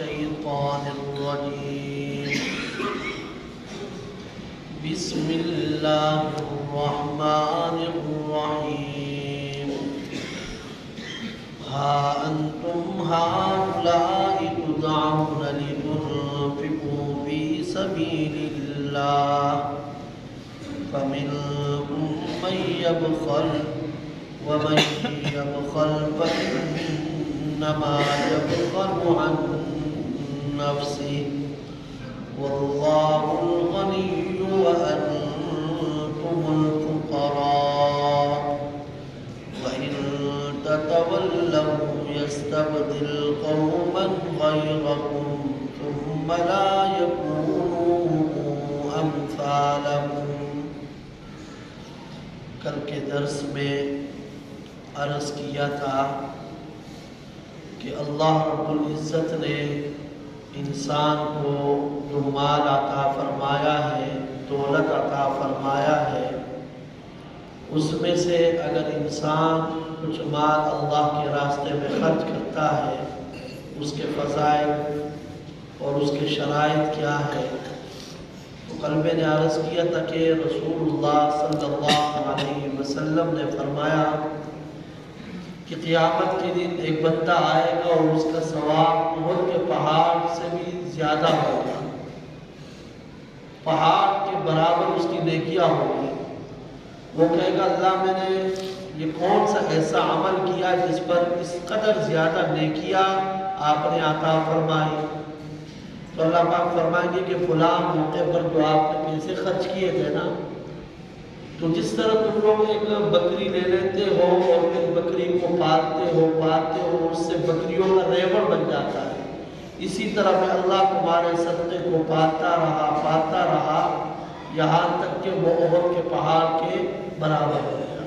الشيطان الرجيم بسم الله الرحمن الرحيم ها أنتم هؤلاء تدعون لتنفقوا في سبيل الله فمنكم من يبخل ومن يبخل فإنما يبخل عن نفسه والله الغني وأنتم الفقراء وإن تتولوا يستبدل قوما غيركم ثم لا يكونوا أمثالكم. کل کے درس میں عرض کیا تھا کہ اللہ رب العزت نے انسان کو جو مال عطا فرمایا ہے، دولت عطا فرمایا ہے، اس میں سے اگر انسان کچھ مال اللہ کے راستے میں خرچ کرتا ہے، اس کے فضائل اور اس کے شرائط کیا ہے. تو کل میں نے عرض کیا تھا کہ رسول اللہ صلی اللہ علیہ وسلم نے فرمایا کہ قیامت کے دن ایک بندہ آئے گا اور اس کا ثواب احد کے پہاڑ سے بھی زیادہ ہوگا، پہاڑ کے برابر اس کی نیکیاں ہوگی. وہ کہے گا اللہ میں نے یہ کون سا ایسا عمل کیا جس پر اس قدر زیادہ نیکیاں آپ نے عطا فرمائی. تو اللہ پاک فرمائیں گے کہ فلاں موقع پر جو آپ نے پیسے خرچ کیے تھے نا، تو جس طرح تم لوگ ایک بکری لے لیتے ہو اور پھر بکری کو پالتے ہو اس سے بکریوں کا ریوڑ بن جاتا ہے، اسی طرح میں اللہ تمہارے صدقے کو پاتا رہا یہاں تک کہ وہ احد کے پہاڑ کے برابر ہو گیا.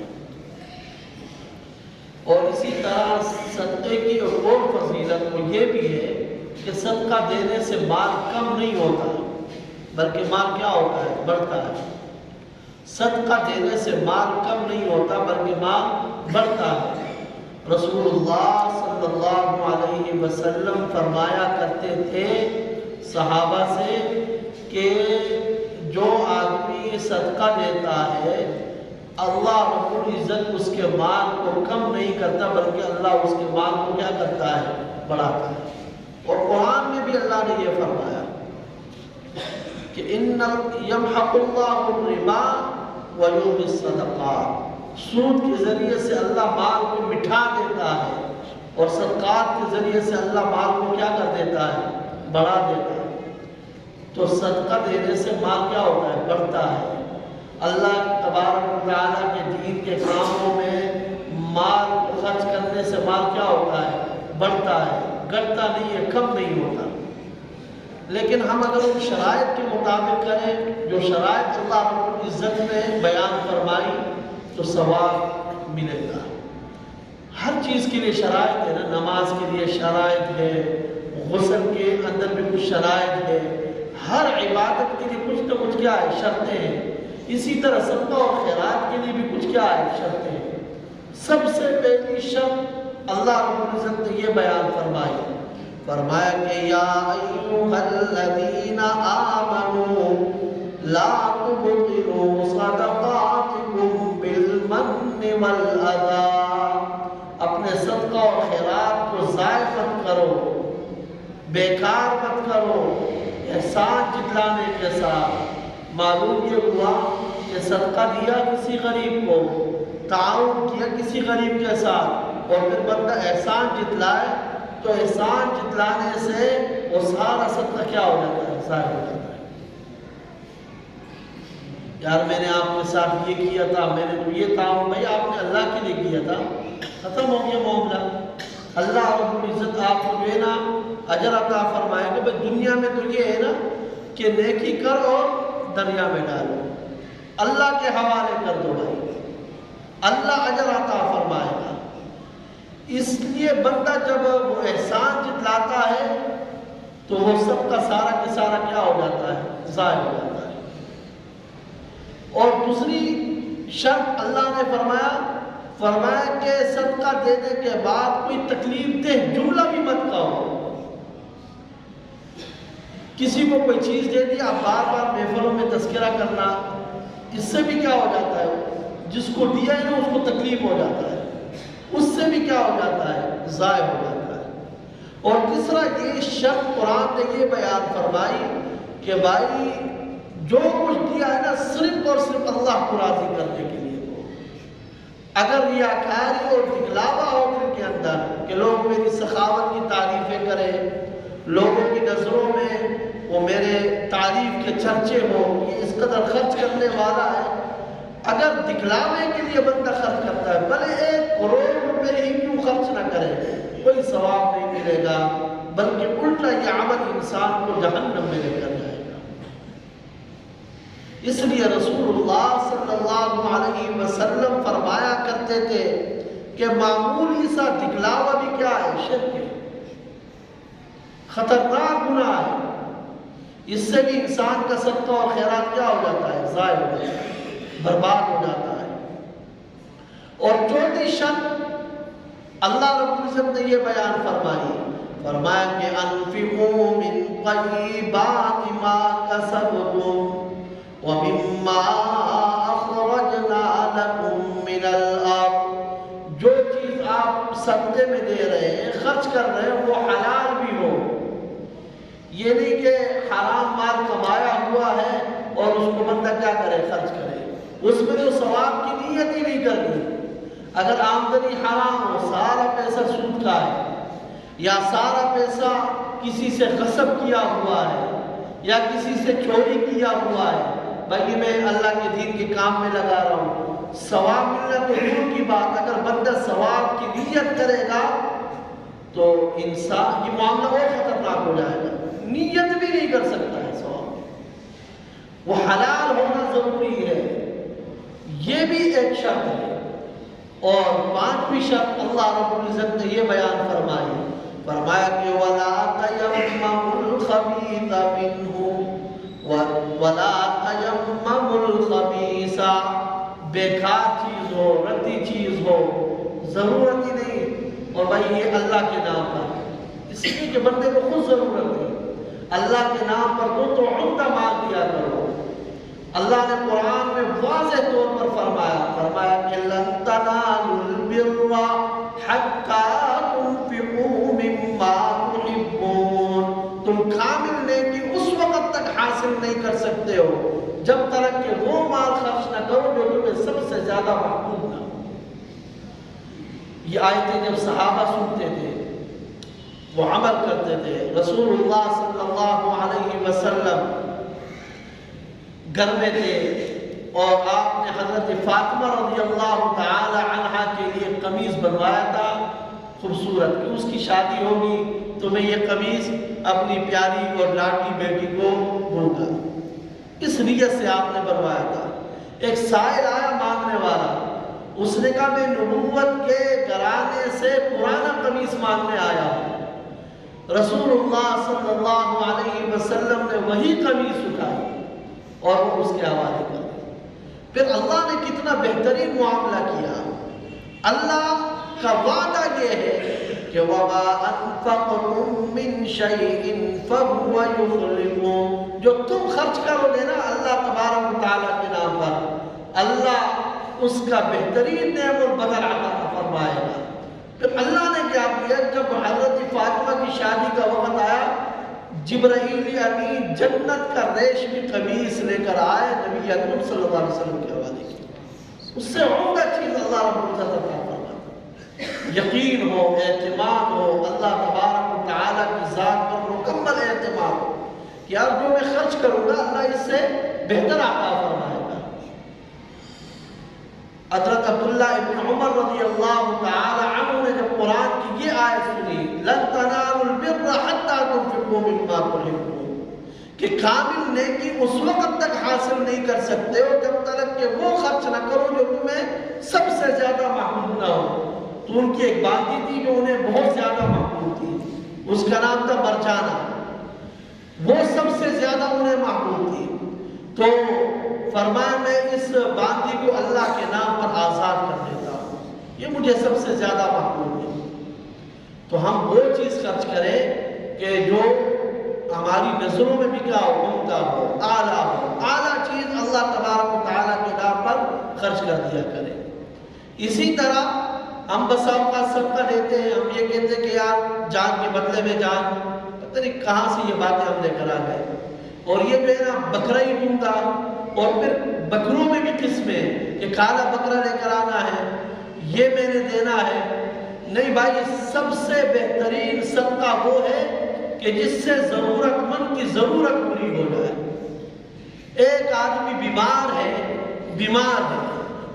اور اسی طرح صدقے کی ایک اور فضیلت وہ یہ بھی ہے کہ صدقہ دینے سے مال کم نہیں ہوتا بلکہ مال کیا ہوتا ہے؟ بڑھتا ہے. صدقہ دینے سے مال کم نہیں ہوتا بلکہ مال بڑھتا ہے. رسول اللہ صلی اللہ علیہ وسلم فرمایا کرتے تھے صحابہ سے کہ جو آدمی صدقہ دیتا ہے اللہ رب العزت اس کے مال کو کم نہیں کرتا بلکہ اللہ اس کے مال کو کیا کرتا ہے؟ بڑھاتا ہے. اور قرآن میں بھی اللہ نے یہ فرمایا کہ ان یمحق اللہ الربا ویربی الصدقات، سود کے ذریعے سے اللہ مال کو مٹھا دیتا ہے اور صدقات کے ذریعے سے اللہ مال کو کیا کر دیتا ہے؟ بڑھا دیتا ہے. تو صدقہ دینے سے مال کیا ہوتا ہے؟ بڑھتا ہے. اللہ تبارک و تعالیٰ کے دین کے کاموں میں مال خرچ کرنے سے مال کیا ہوتا ہے؟ بڑھتا ہے، گھٹتا نہیں ہے، کم نہیں ہوتا. لیکن ہم اگر ان شرائط کے مطابق کریں جو شرائط اللہ رب العزت نے بیان فرمائی تو ثواب ملے گا. ہر چیز کے لیے شرائط ہے نا، نماز کے لیے شرائط ہے، غسل کے اندر بھی کچھ شرائط ہے، ہر عبادت کے لیے کچھ نہ کچھ کیا ہے؟ شرطیں ہیں. اسی طرح صدقہ اور خیرات کے لیے بھی کچھ کیا ہے؟ شرطیں ہیں. سب سے پہلی شرط اللہ رب العزت نے یہ بیان فرمایا کہ یا ایھا الذین آمنوا لا تبطلوا صدقاتکم بالمن والاذی، اپنے صدقہ اور خیرات کو ضائع مت کرو، بیکار مت کرو احسان جتلانے کے ساتھ. معلوم یہ ہوا کہ صدقہ دیا کسی غریب کو، تعاون کیا کسی غریب کے ساتھ اور پھر بندہ احسان جتلائے تو احسان جتلانے سے وہ سارا صدقہ کیا ہو جاتا ہے؟ ضائع ہو جاتا ہے. یار میں نے آپ کے ساتھ یہ کیا تھا، میں نے تو یہ تعاون، بھائی آپ نے اللہ کے لیے کیا تھا، ختم ہو گیا معاملہ. اللہ رب العزت آپ کو جو ہے نا اجر عطا فرمائے گا. بھائی دنیا میں تو یہ ہے نا کہ نیکی کر اور دریا میں ڈالو، اللہ کے حوالے کر دو بھائی، اللہ اجر عطا فرمائے گا. اس لیے بندہ جب وہ احسان جتلاتا ہے تو وہ سب کا سارا کے سارا کیا ہو جاتا ہے؟ ضائع ہو جاتا ہے. اور دوسری شرط اللہ نے فرمایا کہ صدقہ دینے کے بعد کوئی تکلیف دہ جملہ بھی مت کہو. کسی کو کوئی چیز دے دی، آپ بار بار محفلوں میں تذکرہ کرنا، اس سے بھی کیا ہو جاتا ہے، جس کو دیا ہے نا اس کو تکلیف ہو جاتا ہے، اس سے بھی کیا ہو جاتا ہے، ضائع ہو جاتا ہے۔ اور تیسرا یہ شرط قرآن نے یہ بیان فرمائی کہ بھائی جو کچھ دیا ہے نا صرف اور صرف اللہ کو راضی کرنے کے لیے ہو۔ اگر ریاکاری اور دکھلاوا ہو دل کے اندر کہ لوگ میری سخاوت کی تعریفیں کریں، لوگوں کی نظروں میں وہ میرے تعریف کے چرچے ہوں، یہ اس قدر خرچ کرنے والا ہے، اگر دکھلاوے کے لیے بندہ خرچ کرتا ہے بھلے 1 کروڑ روپے ہی کیوں خرچ نہ کرے، کوئی ثواب نہیں ملے گا، بلکہ الٹا یہ عمل انسان کو جہنم میں لے کر جائے گا۔ اس لیے رسول اللہ صلی اللہ علیہ وسلم فرمایا کرتے تھے کہ معمولی سا دکھلاوا بھی کیا ہے، شرک ہے، خطرناک گناہ ہے، اس سے بھی انسان کا صدقہ اور خیرات کیا ہو جاتا ہے، ضائع ہو جاتا ہے، برباد ہو جاتا ہے۔ اور چوتھی شرط اللہ رب العزت نے یہ بیان فرمایا کہ انفقوا من طیبات ما کسبتم ومما اخرجنا لكم من الارض، جو چیز آپ صدقے میں دے رہے ہیں، خرچ کر رہے ہیں، وہ حلال بھی ہو، یہ نہیں کہ حرام مال کمایا ہوا ہے اور اس کو بندہ کیا کرے، خرچ کرے، اس میں تو ثواب کی نیت ہی نہیں کرنی۔ اگر آمدنی حرام ہو، سارا پیسہ سود کا ہے، یا سارا پیسہ کسی سے غصب کیا ہوا ہے، یا کسی سے چوری کیا ہوا ہے، بھائی میں اللہ کے دین کے کام میں لگا رہا ہوں، ثواب ملنا تو دور کی بات، اگر بندہ ثواب کی نیت کرے گا تو انسان یہ معاملہ اور خطرناک ہو جائے گا، نیت بھی نہیں کر سکتا ہے ثواب، وہ حلال ہونا ضروری ہے، یہ بھی ایک شرط ہے۔ اور 5ویں شرط اللہ رب العزت نے یہ بیان فرمایا کہ وَلَا تَيَمَّمُوا الْخَبِيثَ مِنْهُ وَلَا تَيَمَّمُوا الْخَبِيثَ، بیکار چیز ہو، رتی چیز ہو، ضرورت ہی نہیں، اور بھائی یہ اللہ کے نام پر، اس لیے کہ بندے کو خود ضرورت ہے، اللہ کے نام پر تو عمدہ مال دیا کرو۔ اللہ نے قرآن میں واضح طور پر فرمایا کہ لن تنالوا البر حتى تنفقوا مما تحبون، تم کامل نیکی اس وقت تک حاصل نہیں کر سکتے ہو جب تک کہ وہ مال خرچ نہ کرو جو تمہیں سب سے زیادہ محبوب نہ ہو۔ یہ آیتیں جب صحابہ سنتے تھے وہ عمل کرتے تھے۔ رسول اللہ صلی اللہ علیہ وسلم گھر میں تھے اور آپ نے حضرت فاطمہ رضی اللہ تعالی عنہا کے لیے قمیض بنوایا تھا خوبصورت، کہ اس کی شادی ہوگی تو میں یہ قمیض اپنی پیاری اور لاڈلی بیٹی کو دوں گا، اس نیت سے آپ نے بنوایا تھا۔ ایک سائل آیا مانگنے والا، اس نے کہا میں نبوت کے گھرانے سے پرانا قمیص مانگنے آیا ہوں۔ رسول اللہ صلی اللہ علیہ وسلم نے وہی قمیص اٹھائی اور وہ اس کے حوالے کر دی۔ پھر اللہ نے کتنا بہترین معاملہ کیا، اللہ کا وعدہ یہ ہے کہ وَمَا أَنفَقْتُم مِّن شَيْءٍ فَهُوَ يُخْلِفُهُ، جو تم خرچ کرو گے نا اللہ تبارک و تعالیٰ کے نام پر، اللہ اس کا بہترین نعم البدل عطا فرمائے گا۔ پھر اللہ نے کیا کیا، جب حضرت فاطمہ کی شادی کا وقت آیا، جبرائیل امین جنت کا ریشمی قمیص لے کر آئے، نبی اکرم صلی اللہ علیہ وسلم کے حوالے کی، اس سے عمدہ چیز اللہ رب العزت عطا فرماتا، یقین ہو، اعتماد ہو، اللہ تبارک و تعالیٰ کی ذات پر مکمل اعتماد ہو کہ اب جو میں خرچ کروں گا اللہ اس سے بہتر عطا فرمائے گا۔ حضرت عبداللہ ابن عمر رضی اللہ تعالی عنہ نے جب قرآن کی یہ آیت سنی، لن تنالوا البر حتى تنفقوا مما تحبون، کہ کامل نیکی اس وقت تک حاصل نہیں کر سکتے ہو جب تک کہ وہ خرچ نہ کرو جو تمہیں سب سے زیادہ محبوب نہ ہو۔ تو ان کی ایک باندی تھی جو انہیں بہت زیادہ محبوب تھی، اس کا نام تھا مرجانہ، وہ سب سے زیادہ انہیں محبوب تھی، تو فرمایا میں اس باندی کو اللہ کے نام پر آزاد کر دیتا ہوں، یہ مجھے سب سے زیادہ محبوب ہے۔ تو ہم وہ چیز خرچ کریں کہ جو ہماری نظروں میں بھی کیا ہو، عمدہ ہو، اعلیٰ ہو، اعلیٰ چیز اللہ تبارک و تعالیٰ کے نام پر خرچ کر دیا کرے۔ اسی طرح ہم بس اوقات صدقہ دیتے ہیں، ہم یہ کہتے ہیں کہ یار جان کے بدلے میں جان، پتہ نہیں کہاں سے یہ باتیں ہم لے کر آ گئے، اور یہ جو ہے نا بکرا ہی دوں گا، اور پھر بکروں میں بھی قسمیں ہیں کہ کالا بکرا لے کر آنا ہے، یہ میں نے دینا ہے۔ نہیں بھائی، سب سے بہترین صدقہ وہ ہے کہ جس سے ضرورت مند کی ضرورت پوری ہو جائے۔ ایک آدمی بیمار ہے،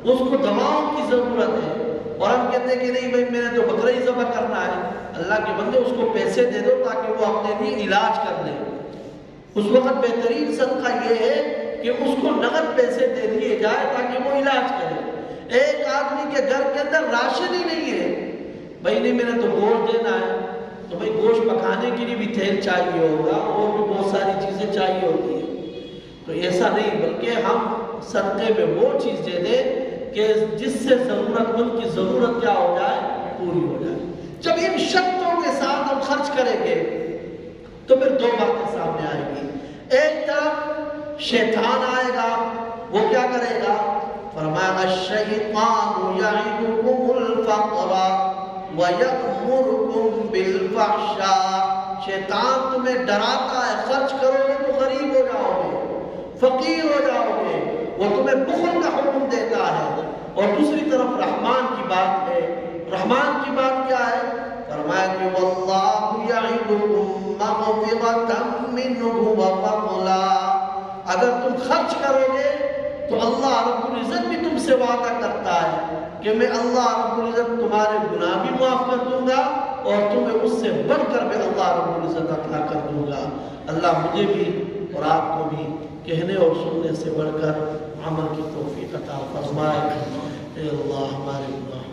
اس کو دواؤں کی ضرورت ہے، اور ہم کہتے ہیں کہ نہیں بھائی میں نے تو بکرا ہی ذبح کرنا ہے۔ اللہ کے بندے اس کو پیسے دے دو تاکہ وہ اپنے لیے علاج کر لے۔ اس وقت بہترین صدقہ یہ ہے کہ اس کو نقد پیسے دے دیے جائے تاکہ وہ علاج کرے۔ ایک آدمی کے گھر کے اندر راشن ہی نہیں ہے، بھائی نہیں میں نے تو گوشت دینا ہے، تو بھائی گوشت پکانے کے لیے بھی تیل چاہیے ہوگا، اور بھی بہت ساری چیزیں چاہیے ہوتی ہیں۔ تو ایسا نہیں، بلکہ ہم صدقے میں وہ چیز دے دیں کہ جس سے ضرورت مند کی ضرورت کیا ہو جائے، پوری ہو جائے۔ جب ان شرطوں کے ساتھ ہم خرچ کریں گے تو پھر دو باتیں سامنے آئیں گی۔ ایک طرف شیطان آئے گا، وہ کیا کرے گا؟ فرمایا الشیطان یعدکم الفقر وَيَأْمُرُكُمْ بِالْفَحْشَاءِ، شیطان تمہیں ڈراتا ہے، خرچ کرو گے تو غریب ہو جاؤ گے، فقیر ہو جاؤ گے، وہ تمہیں بخل کا حکم دیتا ہے۔ اور دوسری طرف رحمان کی بات ہے، رحمان کی بات کیا ہے؟ فرمایا کہ وَاللَّهُ يَعِدُكُمْ مَغْفِرَةً مِّنْهُ وَفَضْلًا، اگر تم خرچ کرو گے تو اللہ رب العزت بھی تم سے وعدہ کرتا ہے کہ میں اللہ رب العزت تمہارے گناہ بھی معاف کر دوں گا، اور تمہیں اس سے بڑھ کر بھی اللہ رب العزت عطا کر دوں گا۔ اللہ مجھے بھی اور آپ کو بھی کہنے اور سننے سے بڑھ کر عمل کی توفیق عطا فرمائے۔ اے اللہ ہمارے گناہ